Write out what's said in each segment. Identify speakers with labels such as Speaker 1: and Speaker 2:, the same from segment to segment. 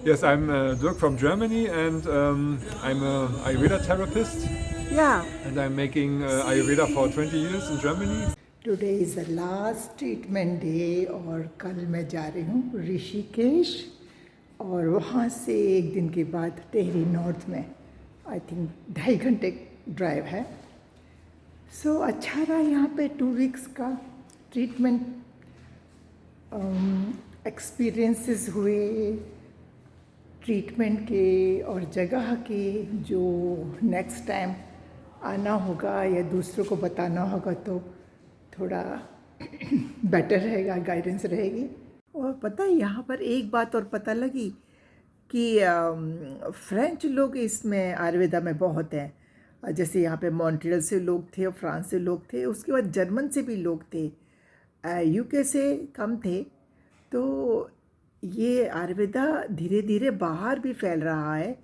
Speaker 1: Yes, I'm Dirk from Germany, and I'm a Ayurveda therapist,
Speaker 2: Yeah.
Speaker 1: and I'm making Ayurveda for 20 years in Germany.
Speaker 2: Today is the last treatment day और कल मैं जा रही हूँ ऋषिकेश और वहाँ से एक दिन के बाद टेहरी नॉर्थ में आई थिंक 2.5 घंटे ड्राइव है. सो अच्छा रहा यहाँ पे 2 वीक्स का ट्रीटमेंट. एक्सपीरियंसेस हुए ट्रीटमेंट के और जगह के जो नेक्स्ट टाइम आना होगा या दूसरों को बताना होगा तो थोड़ा बेटर रहेगा, गाइडेंस रहेगी. और पता है यहाँ पर एक बात और पता लगी कि फ्रेंच लोग इसमें आयुर्वेदा में बहुत हैं. जैसे यहाँ पे मॉन्ट्रियल से लोग थे और फ्रांस से लोग थे, उसके बाद जर्मन से भी लोग थे, यूके से कम थे. तो ये आयुर्वेदा धीरे धीरे बाहर भी फैल रहा है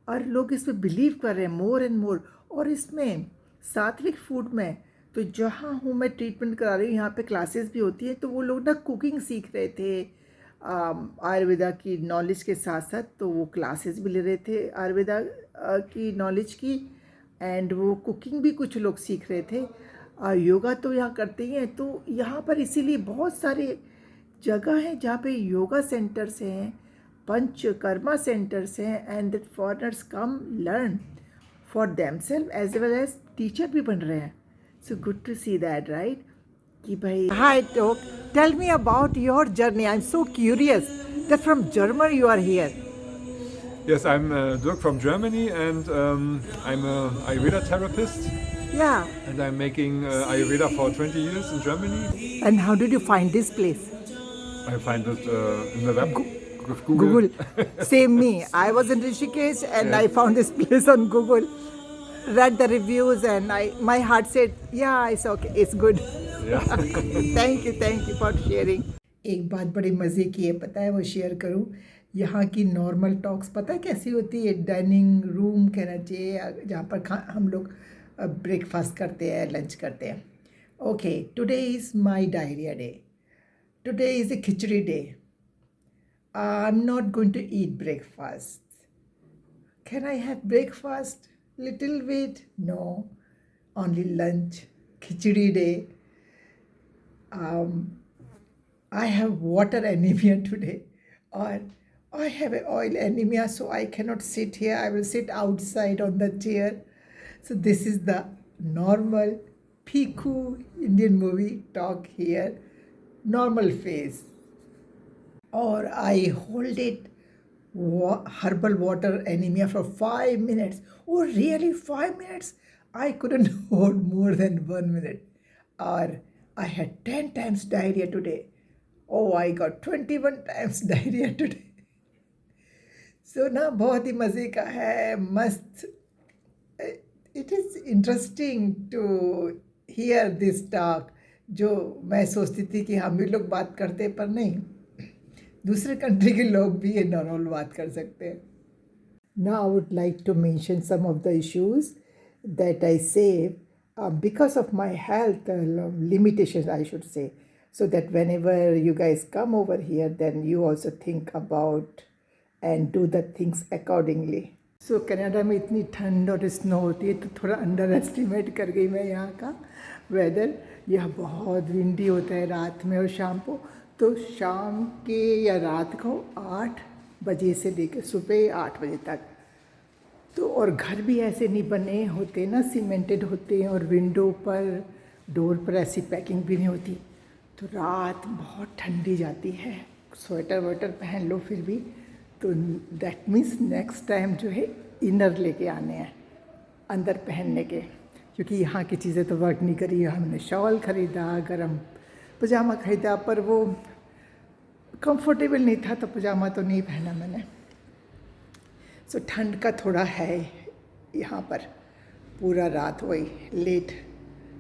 Speaker 2: और लोग इसमें बिलीव कर रहे हैं मोर एंड मोर. और इसमें सात्विक फूड में तो जहाँ हूँ मैं ट्रीटमेंट करा रही हूँ यहाँ पे क्लासेस भी होती है, तो वो लोग ना कुकिंग सीख रहे थे आयुर्वेदा की नॉलेज के साथ साथ. तो वो क्लासेस भी ले रहे थे आयुर्वेदा की नॉलेज की, एंड वो कुकिंग भी कुछ लोग सीख रहे थे. योगा तो यहाँ करते ही हैं, तो यहाँ पर इसीलिए बहुत सारे जगह हैं जहाँ पे योगा सेंटर्स हैं, पंचकर्मा सेंटर्स हैं, and that foreigners come learn for themselves as well as teacher भी बन रहे हैं. So good to see that, right? कि भाई hi Dirk, tell me about your journey. I am so curious that from Germany you are here.
Speaker 1: Yes, I'm Dirk from Germany, and I'm a Ayurveda therapist,
Speaker 2: Yeah.
Speaker 1: and I'm making Ayurveda for 20 years in Germany.
Speaker 2: And how did you find this place?
Speaker 1: I find it in the web with Google.
Speaker 2: Google. Same me. I was in Rishikesh and I found this place on Google. Read the reviews and my heart said, yeah, it's okay, it's good.
Speaker 1: Yeah.
Speaker 2: Thank you for sharing. एक बात बड़ी मज़े की है, पता है, वो share करूँ. यहाँ की नॉर्मल टॉक्स पता है कैसी होती है? डाइनिंग रूम कहना चाहिए, जहाँ पर हम लोग ब्रेकफास्ट करते हैं, लंच करते हैं. Okay, today is my diarrhoea day. Today is a khichdi day. I'm not going to eat breakfast. Can I have breakfast? Little bit? No. Only lunch. Khichdi day. I have water anemia today. Or I have oil anemia, so I cannot sit here. I will sit outside on the chair. So this is the normal Piku Indian movie talk here. Normal face. Or I hold it herbal water anemia for 5 minutes. Oh really, 5 minutes? I couldn't hold more than 1 minute. Or I had 10 times diarrhea today. Oh, I got 21 times diarrhea today. So ना बहुत ही मज़े का है, मस्त. It is interesting to hear this talk. जो मैं सोचती थी कि हम भी लोग बात करते हैं, पर नहीं, दूसरे कंट्री के लोग भी ये नॉर्मल बात कर सकते हैं. Now I would like to mention some of the issues that I save because of my health limitations, I should say, so that whenever you guys come over here, then you also think about and do the things accordingly. So Canada में इतनी ठंड और snow होती है, तो थोड़ा under estimate कर गई मैं यहाँ का वेदर. यह बहुत विंडी होता है रात में और शाम को. तो शाम के या रात को 8 बजे से लेकर सुबह 8 बजे तक. तो और घर भी ऐसे नहीं बने होते ना, सीमेंटेड होते हैं, और विंडो पर, डोर पर ऐसी पैकिंग भी नहीं होती. तो रात बहुत ठंडी जाती है. स्वेटर वेटर पहन लो फिर भी. तो दैट मीन्स नेक्स्ट टाइम जो है इनर लेके आने हैं अंदर पहनने के, क्योंकि यहाँ की चीज़ें तो वर्क नहीं करी. हमने शॉल ख़रीदा, गरम पजामा ख़रीदा, पर वो कंफर्टेबल नहीं था, तो पजामा तो नहीं पहना मैंने. सो ठंड का थोड़ा है यहाँ पर. पूरा रात वही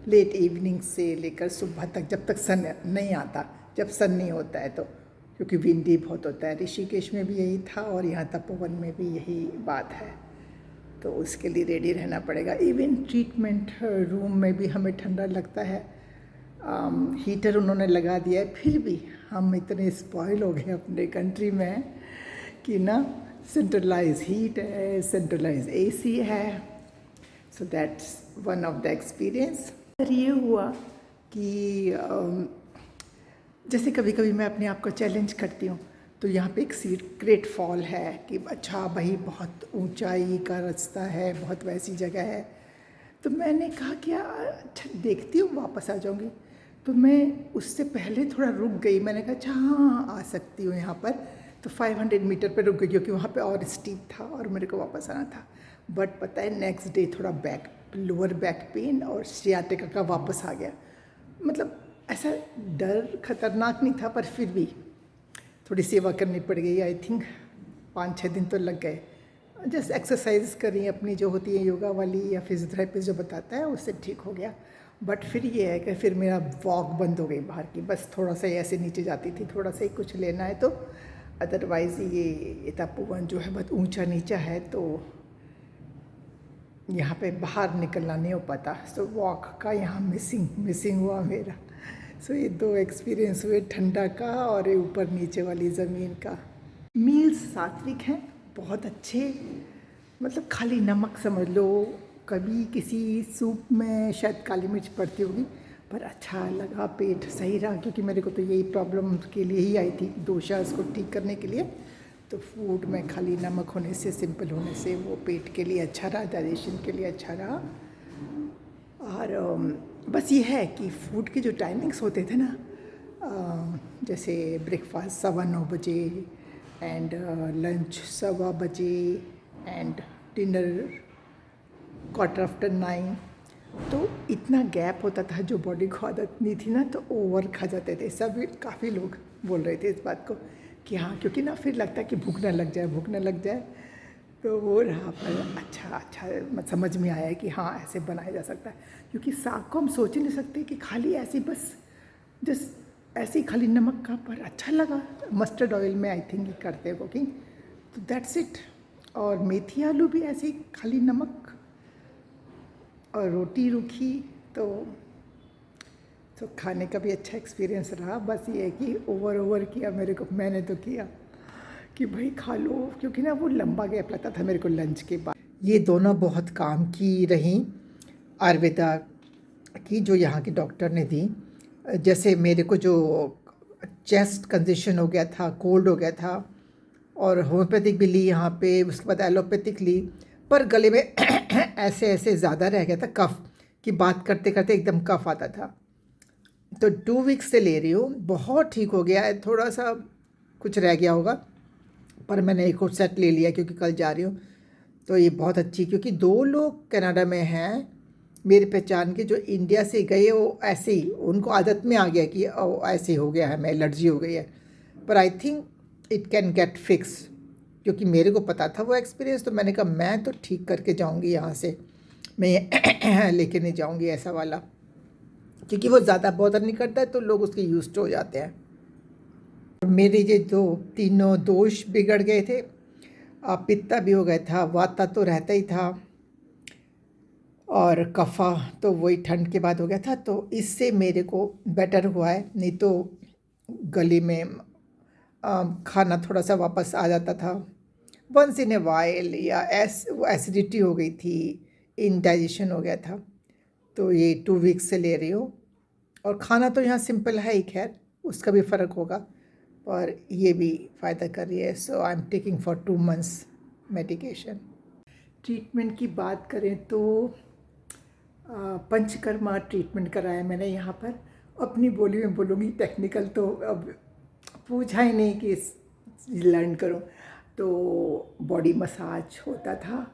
Speaker 2: लेट इवनिंग से लेकर सुबह तक, जब तक सन नहीं आता. जब सन नहीं होता है तो, क्योंकि विंडी बहुत होता है. ऋषिकेश में भी यही था और यहाँ तपोवन में भी यही बात है. तो उसके लिए रेडी रहना पड़ेगा. इवन ट्रीटमेंट रूम में भी हमें ठंडा लगता है. हीटर उन्होंने लगा दिया है, फिर भी हम इतने स्पॉइल हो गए अपने कंट्री में कि ना सेंट्रलाइज हीट है, सेंट्रलाइज एसी है. So that's one of the experience. ये हुआ कि जैसे कभी कभी मैं अपने आप को चैलेंज करती हूँ, तो यहाँ पे एक सीक्रेट फॉल है कि अच्छा भाई बहुत ऊंचाई का रास्ता है, बहुत वैसी जगह है. तो मैंने कहा कि अच्छा देखती हूँ, वापस आ जाऊँगी. तो मैं उससे पहले थोड़ा रुक गई. मैंने कहा अच्छा हाँ आ सकती हूँ यहाँ पर. तो 500 मीटर पर रुक गई क्योंकि वहाँ पे और स्टीप था और मेरे को वापस आना था. बट पता है नेक्स्ट डे थोड़ा लोअर बैक पेन और सियाटिका का वापस आ गया. मतलब ऐसा डर खतरनाक नहीं था, पर फिर भी थोड़ी सेवा करनी पड़ गई. आई थिंक 5-6 दिन तो लग गए. जस्ट एक्सरसाइज करी अपनी जो होती है योगा वाली या फिजियोथेरेपिस्ट जो बताता है, उससे ठीक हो गया. बट फिर ये है कि फिर मेरा वॉक बंद हो गई बाहर की. बस थोड़ा सा ही ऐसे नीचे जाती थी, थोड़ा सा ही कुछ लेना है तो. अदरवाइज़ ये तपोवन जो है बहुत ऊंचा नीचा है, तो यहाँ पे बाहर निकलना नहीं हो पाता. सो वॉक का यहाँ मिसिंग हुआ मेरा. सो ये 2 एक्सपीरियंस हुए, ठंडा का और ये ऊपर नीचे वाली ज़मीन का. मील्स सात्विक हैं, बहुत अच्छे. मतलब खाली नमक समझ लो. कभी किसी सूप में शायद काली मिर्च पड़ती होगी, पर अच्छा लगा, पेट सही रहा. क्योंकि मेरे को तो यही प्रॉब्लम के लिए ही आई थी, दोषा उसको ठीक करने के लिए. तो फूड में खाली नमक होने से, सिंपल होने से वो पेट के लिए अच्छा रहा, डाइजेशन के लिए अच्छा रहा. और बस ये है कि फूड के जो टाइमिंग्स होते थे ना, जैसे ब्रेकफास्ट 9:15 बजे एंड लंच 1:15 बजे एंड डिनर 9:15. तो इतना गैप होता था, जो बॉडी को आदत नहीं थी ना, तो ओवर खा जाते थे. सब काफ़ी लोग बोल रहे थे इस बात को कि हाँ, क्योंकि ना फिर लगता है कि भूख न लग जाए. तो वो रहा. पर अच्छा समझ में आया कि हाँ ऐसे बनाया जा सकता है. क्योंकि साग को हम सोच ही नहीं सकते कि खाली ऐसे बस जस्ट ऐसे ही खाली नमक का, पर अच्छा लगा. मस्टर्ड ऑयल में आई थिंक करते हैं कुकिंग, तो दैट्स इट. और मेथी आलू भी ऐसे ही खाली नमक और रोटी रूखी. तो खाने का भी अच्छा एक्सपीरियंस रहा. बस ये है कि ओवर किया मैंने तो किया कि भाई खा लो, क्योंकि ना वो लंबा गैप लगता था मेरे को लंच के बाद. ये दोनों बहुत काम की रही आयुर्वेदा की, जो यहाँ की डॉक्टर ने दी. जैसे मेरे को जो चेस्ट कंजेशन हो गया था, कोल्ड हो गया था, और होम्योपैथिक भी ली यहाँ पे, उसके बाद एलोपैथिक ली. पर गले में ऐसे ज़्यादा रह गया था, कफ़ की बात करते करते एकदम कफ़ आता था. तो 2 वीक्स से ले रही हूँ, बहुत ठीक हो गया है. थोड़ा सा कुछ रह गया होगा, पर मैंने एक और सेट ले लिया क्योंकि कल जा रही हूँ. तो ये बहुत अच्छी, क्योंकि 2 लोग कनाडा में हैं मेरी पहचान के, जो इंडिया से गए, वो ऐसे ही उनको आदत में आ गया कि ऐसे हो गया है, मैं एलर्जी हो गई है. पर I think it can get fix, क्योंकि मेरे को पता था वो एक्सपीरियंस. तो मैंने कहा मैं तो ठीक करके जाऊँगी यहाँ से, मैं लेके नहीं जाऊँगी ऐसा वाला, क्योंकि वो ज़्यादा बॉदर नहीं करता है, तो लोग उसके यूज्ड हो जाते हैं. मेरे ये 3 दोष बिगड़ गए थे. पित्ता भी हो गया था, वाता तो रहता ही था, और कफ़ा तो वही ठंड के बाद हो गया था. तो इससे मेरे को बेटर हुआ है. नहीं तो गले में खाना थोड़ा सा वापस आ जाता था वंस इन ए वाइल, या एसिडिटी हो गई थी, इनडाइजेशन हो गया था. तो ये 2 वीक्स से ले रही हूँ. और खाना तो यहाँ सिंपल है ही, खैर उसका भी फ़र्क होगा, पर ये भी फ़ायदा कर रही है. So I am taking for 2 months medication. Treatment की बात करें तो पंचकर्मा ट्रीटमेंट कराया मैंने यहाँ पर. अपनी बोली में बोलूँगी, टेक्निकल तो अब पूछा ही नहीं कि लर्न करूँ. तो बॉडी मसाज होता था,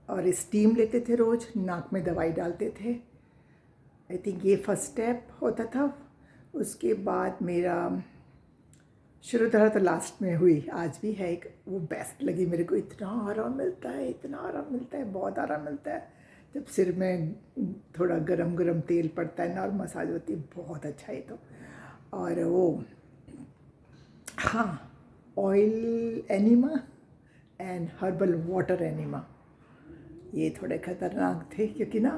Speaker 2: और स्टीम लेते थे रोज़, नाक में दवाई डालते थे. आई थिंक ये फर्स्ट स्टेप होता था. उसके बाद मेरा शुरू तो लास्ट में हुई, आज भी है एक, वो बेस्ट लगी मेरे को. इतना आराम मिलता है, बहुत आराम मिलता है. जब सिर में थोड़ा गरम तेल पड़ता है ना और मसाज होती है, बहुत अच्छा है तो. और वो हाँ, oil enema and herbal water enema, ये थोड़े ख़तरनाक थे, क्योंकि ना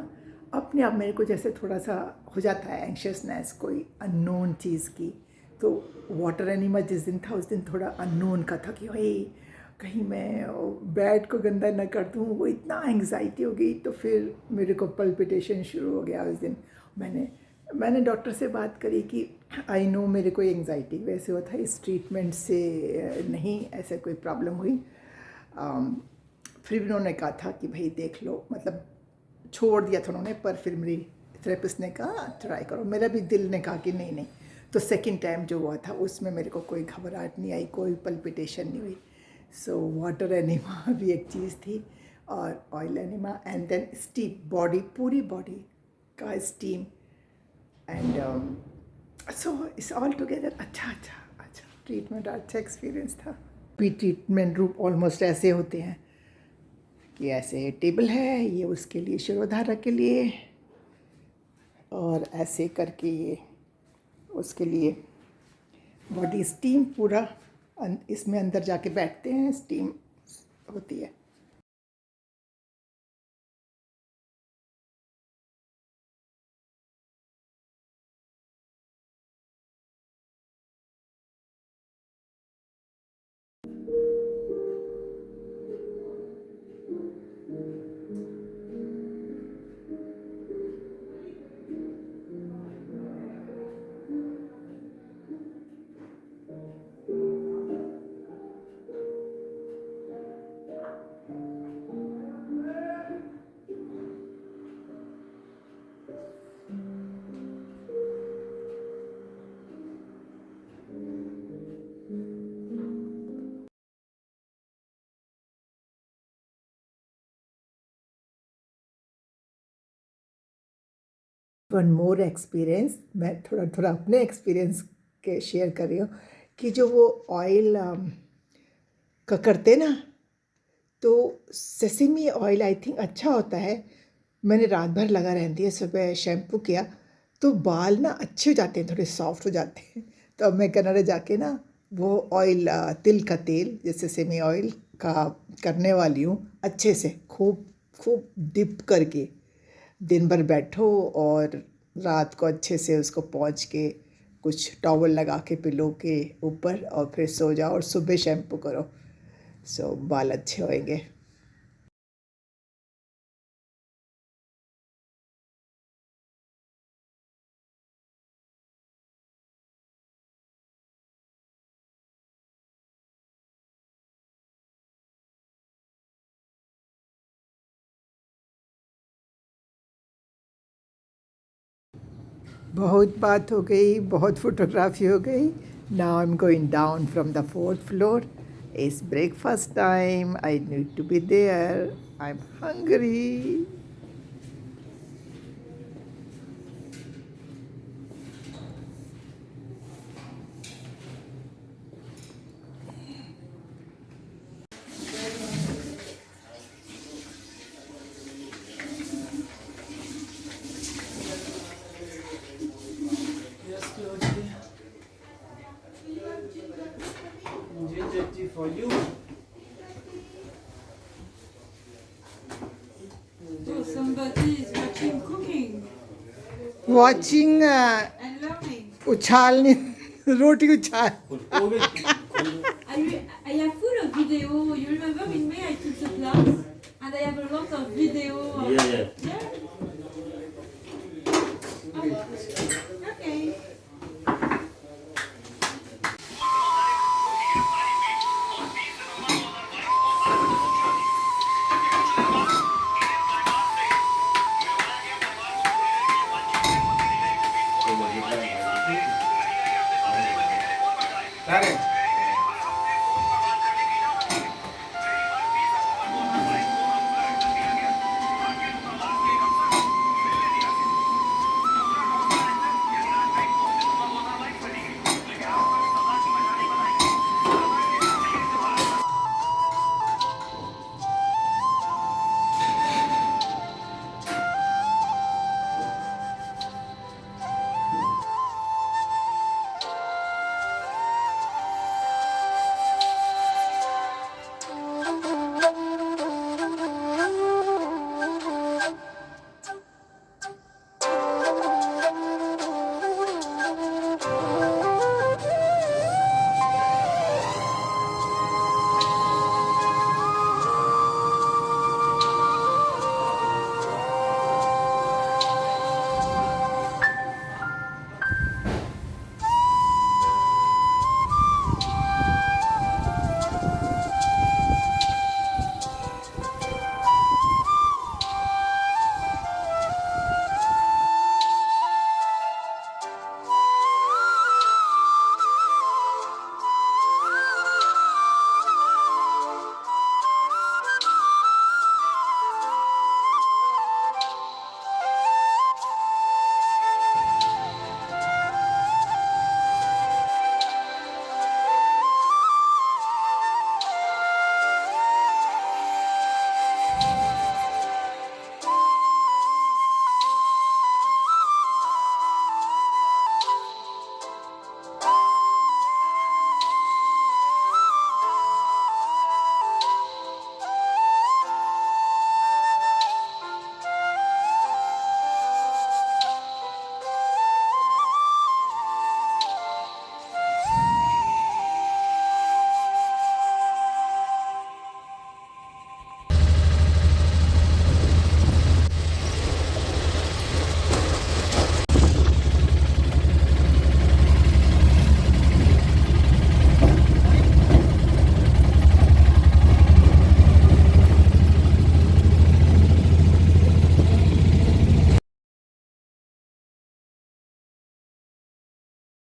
Speaker 2: अपने आप मेरे को जैसे थोड़ा सा हो जाता है एंशियसनेस कोई अननोन चीज़ की. तो वाटर एनिमा जिस दिन था उस दिन थोड़ा अननोन का था कि भाई कहीं मैं बेड को गंदा ना कर दूँ, वो इतना एंग्जाइटी हो गई। तो फिर मेरे को पल्पिटेशन शुरू हो गया उस दिन। मैंने डॉक्टर से बात करी कि आई नो मेरे को एंग्जाइटी वैसे हुआ था, इस ट्रीटमेंट से नहीं ऐसे कोई प्रॉब्लम हुई। फिर भी उन्होंने कहा था कि भाई देख लो, मतलब छोड़ दिया था उन्होंने, पर फिर मेरी थेरेपिस्ट ने कहा ट्राई करो। मेरा भी दिल ने कहा कि नहीं नहीं। तो सेकंड टाइम जो हुआ था उसमें मेरे को कोई घबराहट नहीं आई, कोई पल्पिटेशन नहीं हुई। सो वाटर एनिमा भी एक चीज़ थी और oil enema, and then steam, body पूरी बॉडी का steam, and so it's all together अच्छा ट्रीटमेंट, अच्छा एक्सपीरियंस था। भी ट्रीटमेंट रूम ऑलमोस्ट ऐसे होते हैं कि ऐसे टेबल है, ये उसके लिए शिरोधारा के लिए, और ऐसे करके ये उसके लिए बॉडी स्टीम पूरा इसमें अंदर जाके बैठते हैं, स्टीम होती है। वन मोर एक्सपीरियंस, मैं थोड़ा अपने एक्सपीरियंस के शेयर कर रही हूँ कि जो वो ऑयल का करते ना, तो सेसेमी ऑयल आई थिंक अच्छा होता है। मैंने रात भर लगा रहती है, सुबह शैम्पू किया तो बाल ना अच्छे हो जाते हैं, थोड़े सॉफ्ट हो जाते हैं। तो अब मैं कनाडा जाके ना वो ऑयल, तिल का तेल जैसे सेमी ऑयल का करने वाली हूँ, अच्छे से खूब खूब डिप करके दिन भर बैठो और रात को अच्छे से उसको पोंछ के कुछ टॉवल लगा के पिलो के ऊपर और फिर सो जाओ और सुबह शैम्पू करो, सो बाल अच्छे होएंगे। बहुत बात हो गई, बहुत फोटोग्राफी हो गई। Now I am going down from the 4th floor. It's breakfast time, I need to be there, I am hungry.
Speaker 3: For you.
Speaker 4: Oh, somebody is watching cooking
Speaker 2: Watching
Speaker 4: and learning.
Speaker 2: उछालने रोटी उछाल।
Speaker 4: I have full of video. You remember in May I took the class and I have a lot of video.
Speaker 3: Yeah.
Speaker 4: Yeah. Oh.